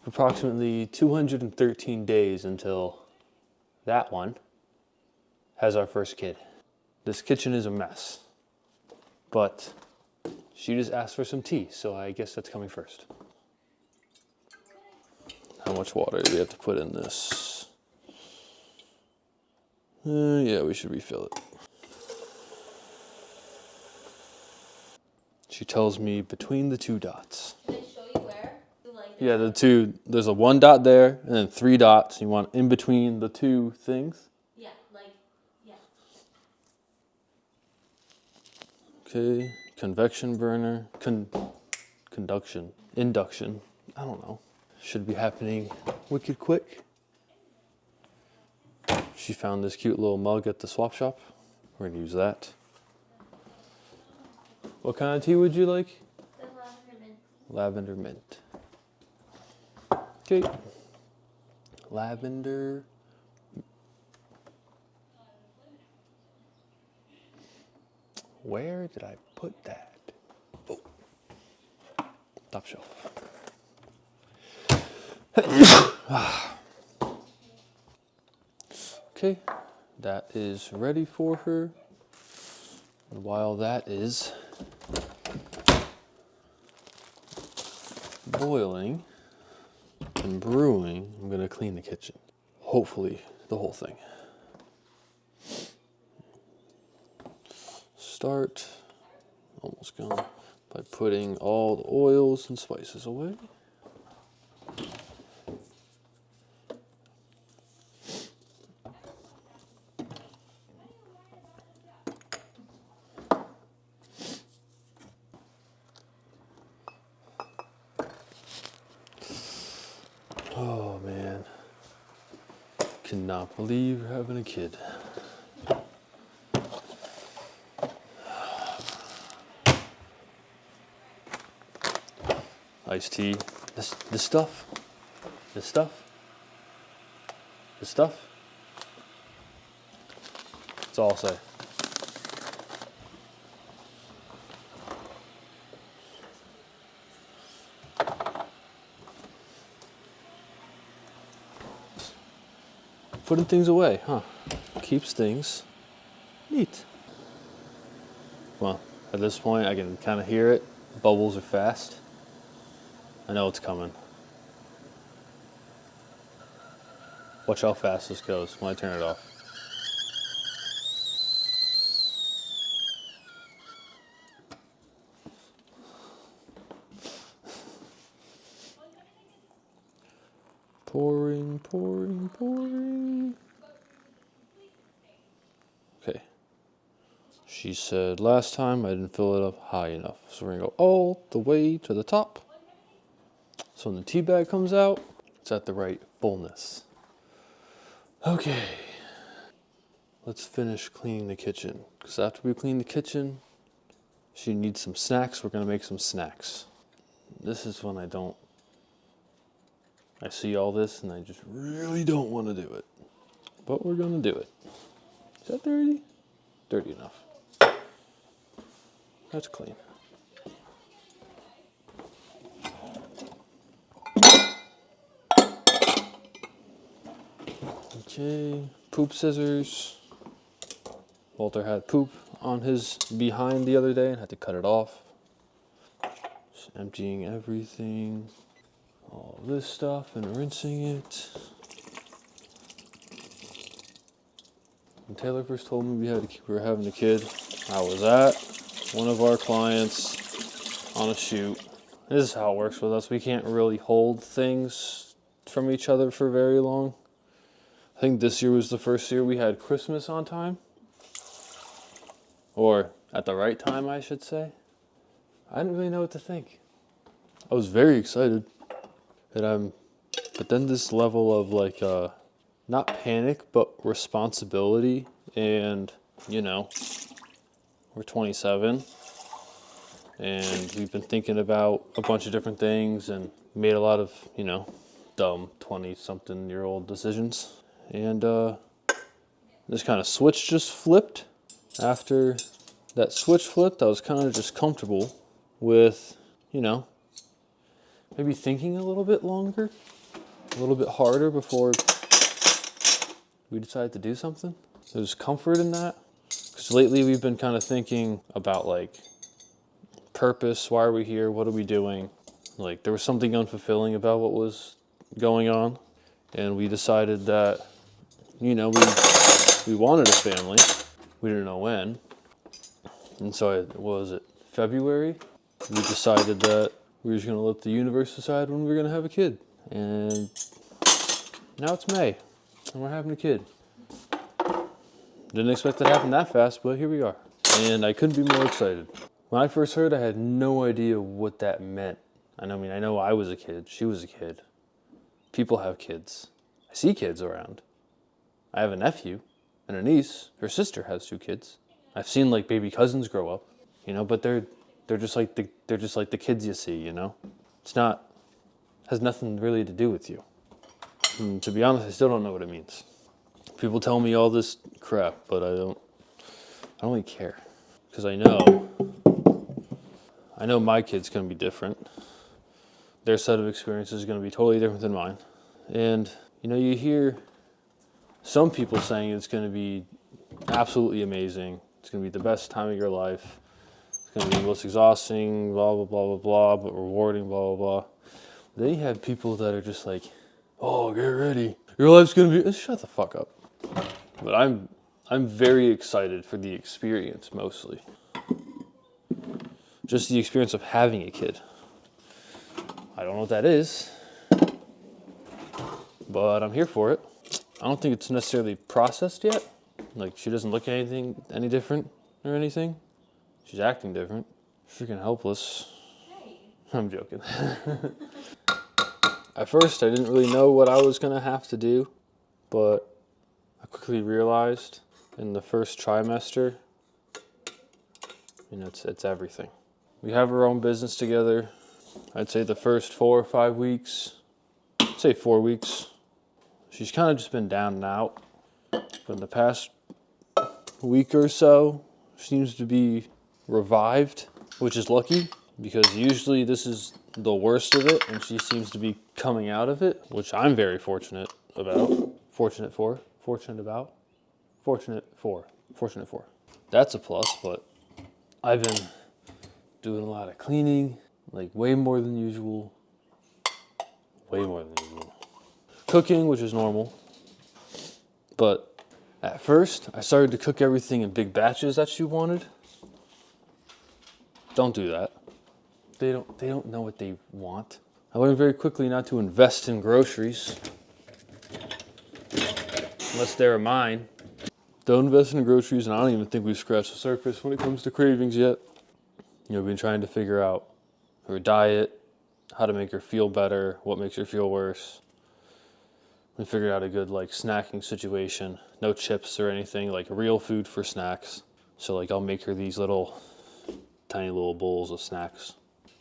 approximately 213 days until that one has our first kid. This kitchen is a mess, but she just asked for some tea, so I guess that's coming first. How much water do we have to put in this? Yeah, we should refill it. She tells me between the two dots. Did they show you where? Yeah, the two, there's a 1 dot there and then 3 dots. You want in between the two things? Yeah. Okay, convection burner, conduction, induction, I don't know. Should be happening wicked quick. She found this cute little mug at the swap shop. We're gonna use that. What kind of tea would you like? The lavender mint. Lavender mint. Okay. Lavender. Where did I put that? Oh. Top shelf. Okay, that is ready for her. And while that is boiling and brewing, I'm gonna clean the kitchen. Hopefully, the whole thing. Start, almost gone, by putting all the oils and spices away. Oh man, cannot believe we're having a kid. Iced tea, this stuff, that's all I'll say. Putting things away, huh? Keeps things neat. Well, at this point I can kind of hear it. Bubbles are fast. I know it's coming. Watch how fast this goes when I turn it off. Pouring, pouring, pouring. Okay. She said last time I didn't fill it up high enough. So we're gonna go all the way to the top. So when the tea bag comes out, it's at the right fullness. Okay. Let's finish cleaning the kitchen. Because after we clean the kitchen, she needs some snacks. We're gonna make some snacks. This is when I see all this and I just really don't want to do it. But we're gonna do it. Is that dirty? Dirty enough. That's clean. Okay, poop scissors. Walter had poop on his behind the other day and had to cut it off. Just emptying everything. All this stuff and rinsing it. When Taylor first told me we were having a kid, I was at one of our clients on a shoot. This is how it works with us. We can't really hold things from each other for very long. I think this year was the first year we had Christmas on time. Or at the right time, I should say. I didn't really know what to think. I was very excited. But then this level of like, not panic, but responsibility. And, you know, we're 27. And we've been thinking about a bunch of different things and made a lot of, you know, dumb 20-something-year-old decisions. And this kind of switch just flipped. After that switch flipped, I was kind of just comfortable with, you know, maybe thinking a little bit longer, a little bit harder before we decide to do something. There's comfort in that. Because lately we've been kind of thinking about like purpose, why are we here, what are we doing? Like there was something unfulfilling about what was going on. And we decided that, you know, we wanted a family. We didn't know when. And so what was it, February? We decided that we were just gonna let the universe decide when we were gonna have a kid. And now it's May, and we're having a kid. Didn't expect it to happen that fast, but here we are. And I couldn't be more excited. When I first heard, I had no idea what that meant. I know I was a kid, she was a kid. People have kids. I see kids around. I have a nephew and a niece. Her sister has 2 kids. I've seen like baby cousins grow up, you know, but they're just like the kids you see, you know. Has nothing really to do with you. And to be honest, I still don't know what it means. People tell me all this crap, but I don't really care. Because I know my kid's gonna be different. Their set of experiences is gonna be totally different than mine. And, you know, you hear some people saying it's gonna be absolutely amazing. It's gonna be the best time of your life. It's gonna be the most exhausting, blah, blah, blah, blah, blah, but rewarding, blah, blah, blah. Then you have people that are just like, oh, get ready. Your life's gonna be, shut the fuck up. But I'm very excited for the experience, mostly. Just the experience of having a kid. I don't know what that is, but I'm here for it. I don't think it's necessarily processed yet. Like, she doesn't look any different or anything. She's acting different. Freaking helpless. I'm joking. At first, I didn't really know what I was gonna have to do, but I quickly realized in the first trimester, you know, it's everything. We have our own business together. I'd say the first 4 or 5 weeks, say 4 weeks, she's kind of just been down and out. But in the past week or so, she seems to be revived, which is lucky because usually this is the worst of it and she seems to be coming out of it, which I'm very fortunate about. Fortunate for. That's a plus, but I've been doing a lot of cleaning, like way more than usual. Cooking, which is normal. But at first, I started to cook everything in big batches that she wanted. Don't do that. They don't know what they want. I learned very quickly not to invest in groceries. Unless they're mine. Don't invest in groceries, and I don't even think we've scratched the surface when it comes to cravings yet. You know, we've been trying to figure out her diet, how to make her feel better, what makes her feel worse. We figured out a good like snacking situation. No chips or anything, like real food for snacks. So like I'll make her these tiny little bowls of snacks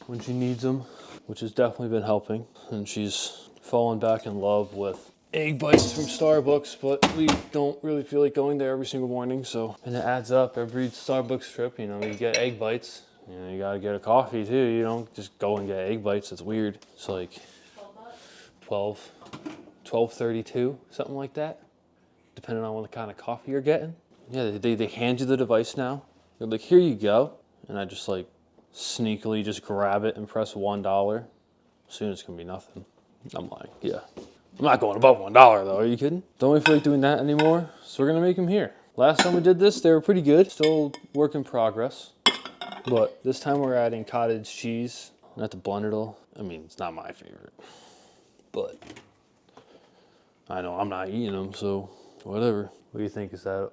when she needs them, which has definitely been helping. And she's fallen back in love with egg bites from Starbucks, but we don't really feel like going there every single morning, so. And it adds up every Starbucks trip, you know, you get egg bites. You know, you gotta get a coffee too. You don't just go and get egg bites. It's weird. It's like 12.32, something like that, depending on what kind of coffee you're getting. Yeah, they hand you the device now. They're like, here you go. And I just like sneakily just grab it and press $1. Soon it's gonna be nothing. I'm lying, yeah. I'm not going above $1 though, are you kidding? Don't really feel like doing that anymore, so we're gonna make them here. Last time we did this, they were pretty good. Still work in progress. But this time we're adding cottage cheese. Not to blend it all. I mean, it's not my favorite. But I know I'm not eating them, so whatever. What do you think? Is that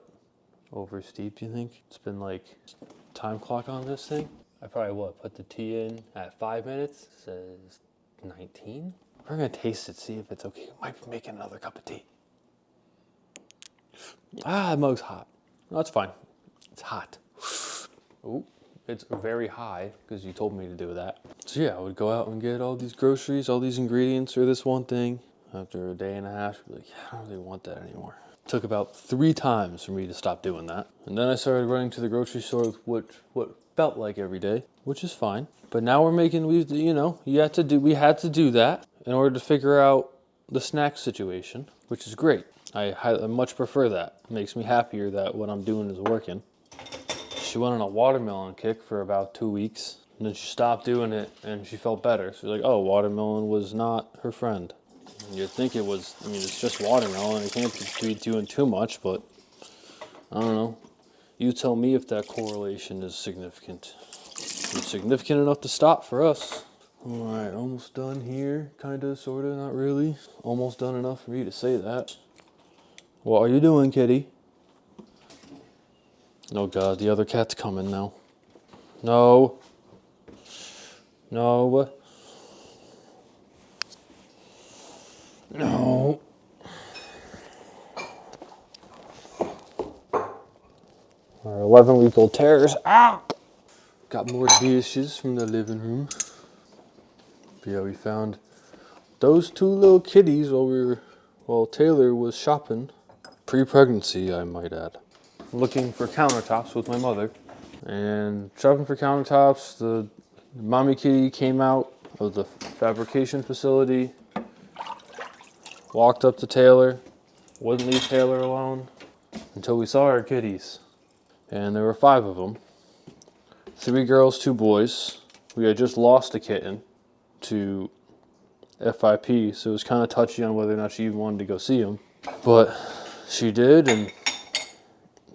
over steep, do you think? It's been like time clock on this thing. I probably put the tea in at 5 minutes. It says 19. We're gonna taste it, see if it's okay. Might be making another cup of tea. Ah, the mug's hot. No, it's fine. It's hot. Ooh. It's very high because you told me to do that. So yeah, I would go out and get all these groceries, all these ingredients or this one thing. After a day and a half, I'd be like, yeah, I don't really want that anymore. Took about 3 times for me to stop doing that. And then I started running to the grocery store with what felt like every day, which is fine. But now we're making, we had to do that in order to figure out the snack situation, which is great. I much prefer that. It makes me happier that what I'm doing is working. She went on a watermelon kick for about 2 weeks, and then she stopped doing it, and she felt better. So like, oh, watermelon was not her friend. You'd think it was, it's just watermelon. It can't be doing too much, but I don't know. You tell me if that correlation is significant. It's significant enough to stop for us. All right, almost done here. Kinda, sorta, not really. Almost done enough for me to say that. What are you doing, kitty? Oh God, the other cat's coming now. No. No. No. Our 11-week-old terrors. Ah! Got more dishes from the living room. But yeah, we found those 2 little kitties while Taylor was shopping. Pre-pregnancy, I might add. Looking for countertops with my mother. And shopping for countertops, the mommy kitty came out of the fabrication facility. Walked up to Taylor. Wouldn't leave Taylor alone until we saw our kitties. And there were 5 of them. 3 girls, 2 boys. We had just lost a kitten to FIP, so it was kind of touchy on whether or not she even wanted to go see him. But she did, and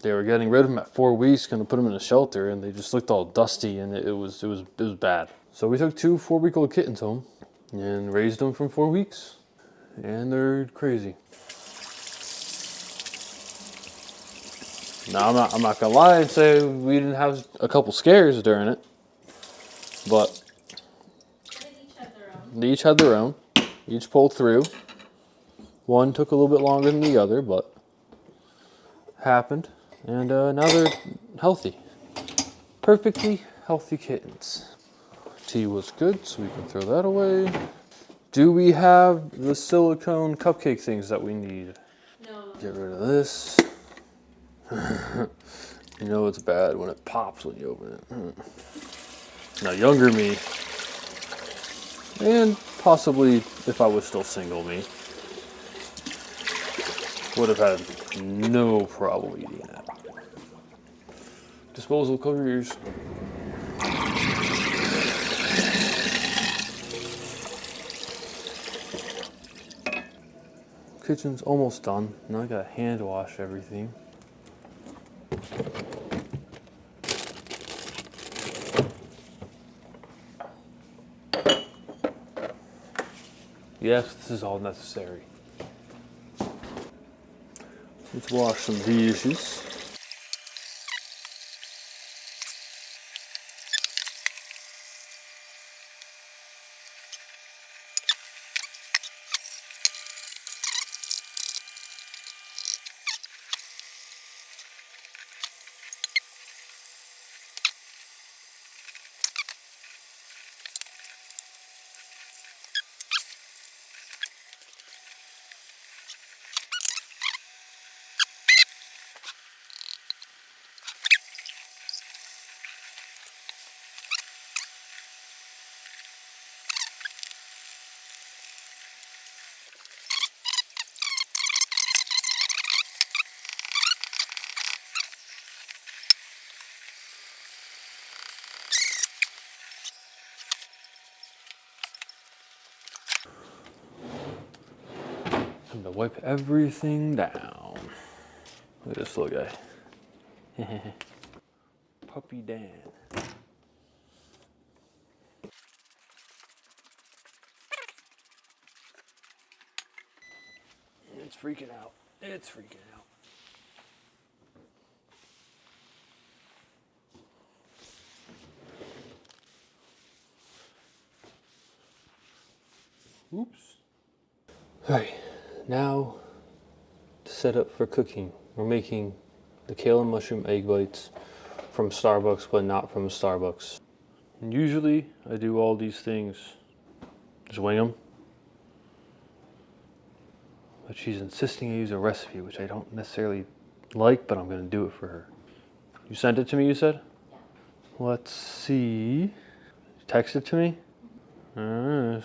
they were getting rid of him at 4 weeks, going to put him in a shelter, and they just looked all dusty, and it was bad. So we took 2 4-week-old kittens home and raised them from 4 weeks, and they're crazy. Now, I'm not gonna lie and say we didn't have a couple scares during it, but they each had their own. Each pulled through. One took a little bit longer than the other, but happened. And now they're healthy. Perfectly healthy kittens. Tea was good, so we can throw that away. Do we have the silicone cupcake things that we need? No. Get rid of this. You know it's bad when it pops when you open it. Now younger me, and possibly if I was still single me, would have had no problem eating that. Disposal, cover your ears. Kitchen's almost done. Now I gotta hand wash everything. Yes, this is all necessary. Let's wash some dishes. Time to wipe everything down. Look at this little guy. Puppy Dan. It's freaking out. It's freaking out. Oops. Alright, now to set up for cooking. We're making the kale and mushroom egg bites from Starbucks, but not from Starbucks. And usually I do all these things, just wing them. But she's insisting I use a recipe, which I don't necessarily like, but I'm gonna do it for her. You sent it to me, you said? Yeah. Let's see. You text it to me? Alright.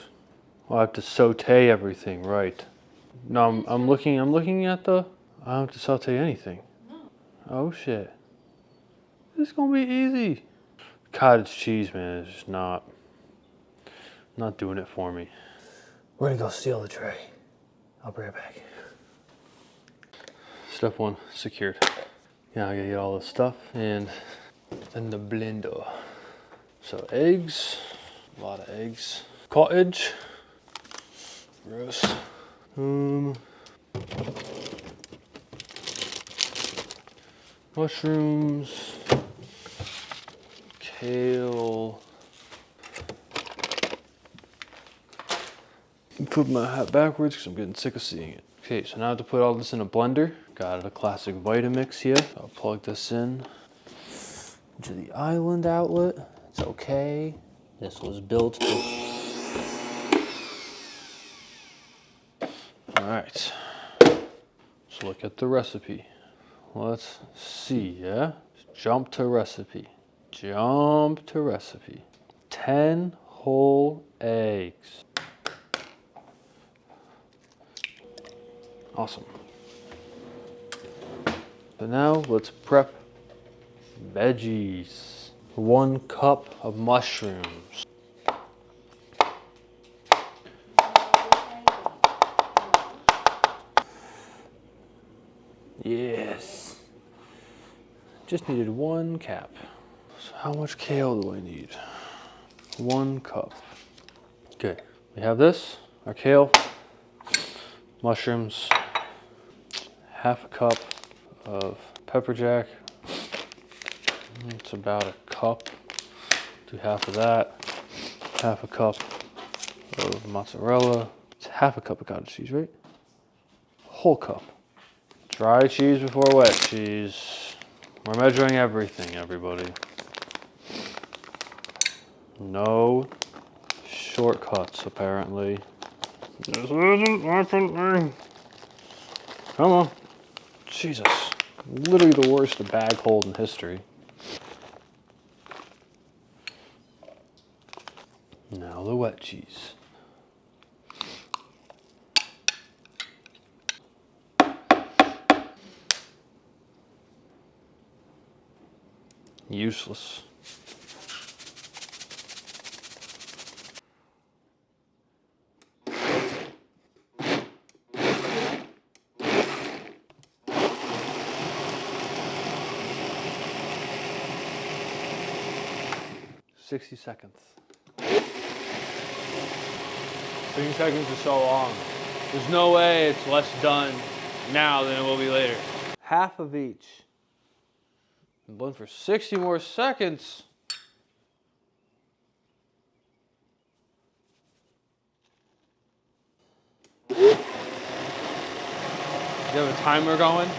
I'll have to saute everything, right. No, I'm looking at the, I don't have to saute anything. No. Oh shit. This is gonna be easy. Cottage cheese, man, is just not doing it for me. We're gonna go steal the tray. I'll bring it back. Step one, secured. Now I gotta get all this stuff and then the blender. So eggs, a lot of eggs. Cottage, gross. Mushrooms, kale. Put my hat backwards because I'm getting sick of seeing it. Okay, so now I have to put all this in a blender. Got a classic Vitamix here. I'll plug this in to the island outlet. It's okay. This was built to... All right, let's look at the recipe. Let's see, yeah? Jump to recipe. Jump to recipe. 10 whole eggs. Awesome. So now let's prep veggies. 1 cup of mushrooms. Yes. Just needed 1 cap. So how much kale do I need? 1 cup. Okay, we have this, our kale, mushrooms, half a cup of pepper jack. It's about a cup. Do half of that. Half a cup of mozzarella. It's half a cup of cottage cheese, right? Whole cup. Dry cheese before wet cheese. We're measuring everything, everybody. No shortcuts, apparently. This isn't happening. Come on. Jesus. Literally the worst bag hold in history. Now the wet cheese. Useless. $60 seconds. 60 seconds is so long. There's no way it's less done now than it will be later. Half of each. And blend for 60 more seconds. You have a timer going?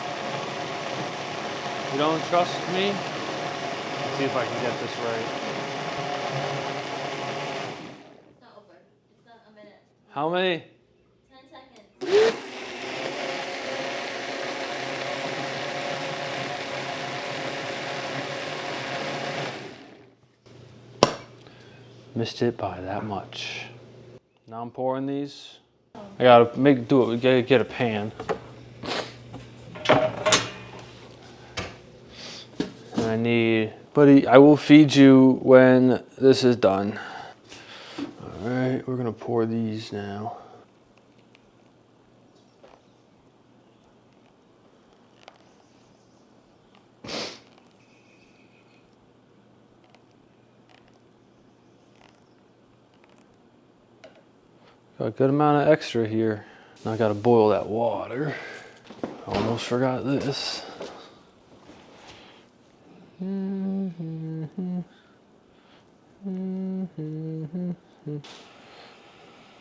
You don't trust me? Let's see if I can get this right. It's not over. It's not a minute. How many? 10 seconds. Missed it by that much. Now I'm pouring these. I gotta get a pan. And I need, buddy, I will feed you when this is done. All right, we're gonna pour these now. Got a good amount of extra here. Now I gotta boil that water. Almost forgot this.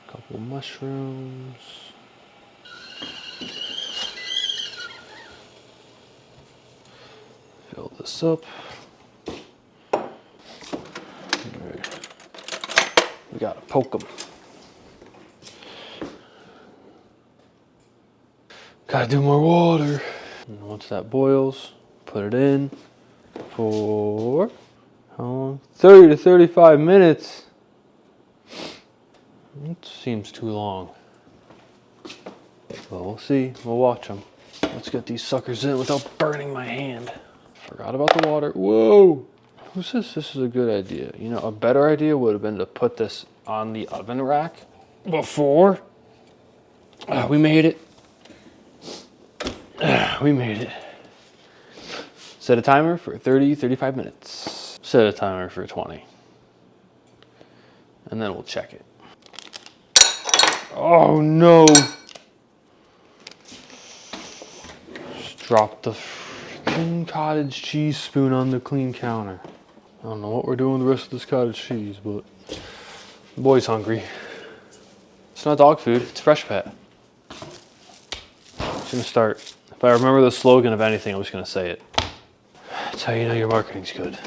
Couple mushrooms. Fill this up. All right. We gotta poke them. Gotta do more water. And once that boils, put it in for how long? 30 to 35 minutes. It seems too long. Well, we'll see. We'll watch them. Let's get these suckers in without burning my hand. Forgot about the water. Whoa! Who says this is a good idea? You know, a better idea would have been to put this on the oven rack before. We made it. We made it. Set a timer for 30, 35 minutes. Set a timer for 20. And then we'll check it. Oh no! Just dropped the freaking cottage cheese spoon on the clean counter. I don't know what we're doing with the rest of this cottage cheese, but the boy's hungry. It's not dog food, it's fresh pet. I'm just gonna start. If I remember the slogan of anything, I'm just gonna say it. That's how you know your marketing's good.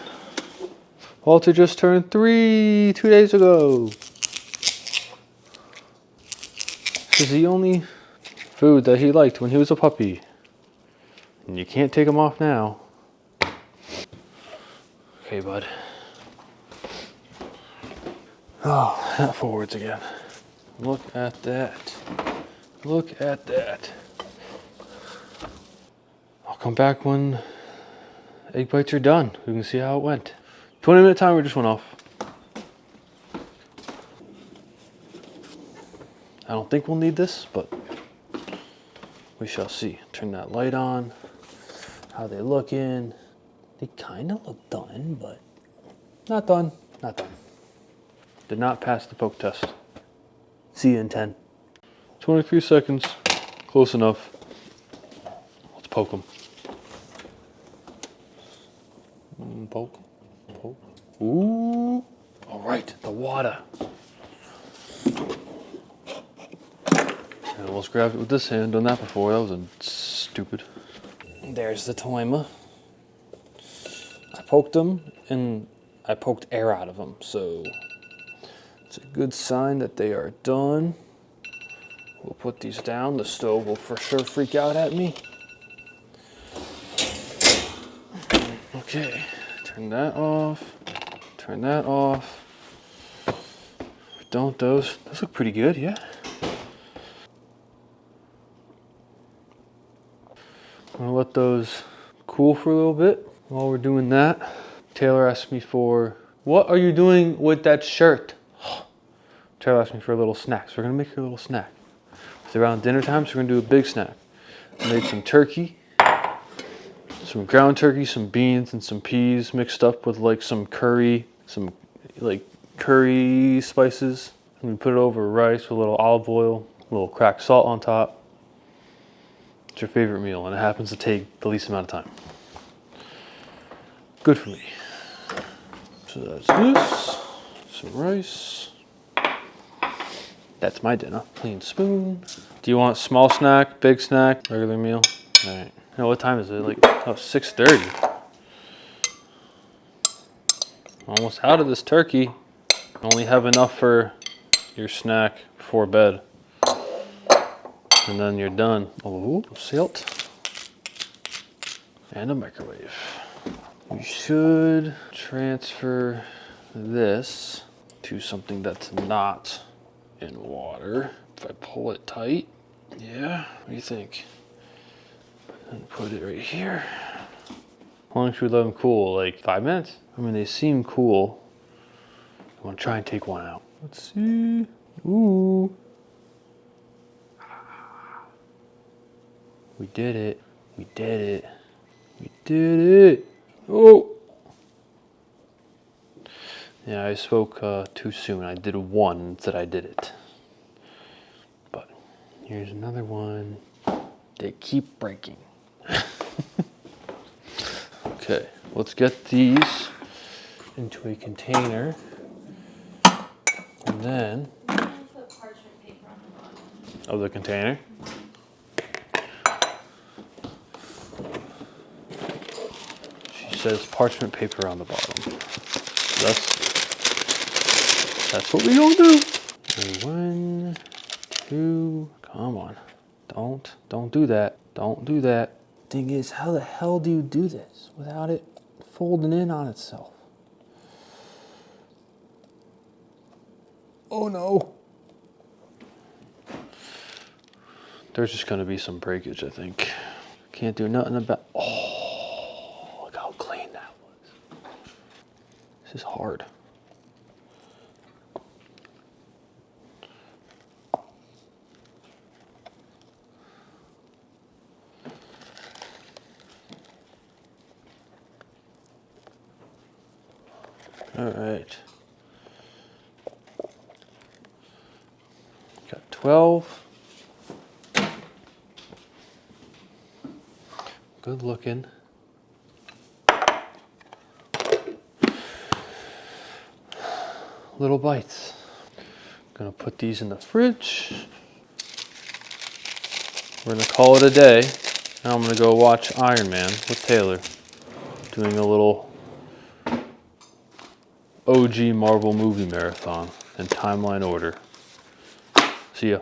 Walter just turned 3 2 days ago. This is the only food that he liked when he was a puppy. And you can't take him off now. Okay, bud. Oh, not forwards again. Look at that. Look at that. I'll come back when egg bites are done. We can see how it went. 20-minute timer just went off. I don't think we'll need this, but we shall see. Turn that light on. How they looking? They kind of look done, but not done. Not done. Did not pass the poke test. See you in 10. 23 seconds. Close enough. Let's poke them. Poke. Poke. Ooh. All right, the water. And let's grab it with this hand. Done that before. That was stupid. There's the timer. I poked them and I poked air out of them, so it's a good sign that they are done. We'll put these down. The stove will for sure freak out at me. Okay, turn that off. Turn that off. Don't those look pretty good, yeah. I'm gonna let those cool for a little bit. While we're doing that, Taylor asked me for, what are you doing with that shirt? Taylor asked me for a little snack, so we're gonna make her a little snack. It's around dinner time, so we're gonna do a big snack. I made some turkey, some ground turkey, some beans, and some peas mixed up with like some curry, some like curry spices. And we put it over rice with a little olive oil, a little cracked salt on top. It's your favorite meal, and it happens to take the least amount of time. Good for me. So that's this, some rice. That's my dinner. Clean spoon. Do you want small snack, big snack, regular meal? All right. Now what time is it? Like, oh, 6:30. Almost out of this turkey. Only have enough for your snack before bed. And then you're done. Oh, salt. And a microwave. We should transfer this to something that's not in water. If I pull it tight, yeah, what do you think? And put it right here. How long should we let them cool? Like 5 minutes? I mean, they seem cool. I want to try and take one out. Let's see. Ooh. We did it. We did it. We did it. Oh. Yeah, I spoke too soon. I did one instead I did it. But here's another one. They keep breaking. Okay, let's get these into a container. And then I'm gonna put parchment paper on the bottom. of the container. She says parchment paper on the bottom. That's what we gonna do. 1, 2, come on. Don't do that. Don't do that. Thing is, how the hell do you do this without it folding in on itself? Oh no. There's just gonna be some breakage, I think. Can't do nothing about, oh, look how clean that was. This is hard. All right. Got 12. Good looking. Little bites. Gonna put these in the fridge. We're gonna call it a day. Now I'm gonna go watch Iron Man with Taylor, doing a little OG Marvel movie marathon in timeline order. See ya.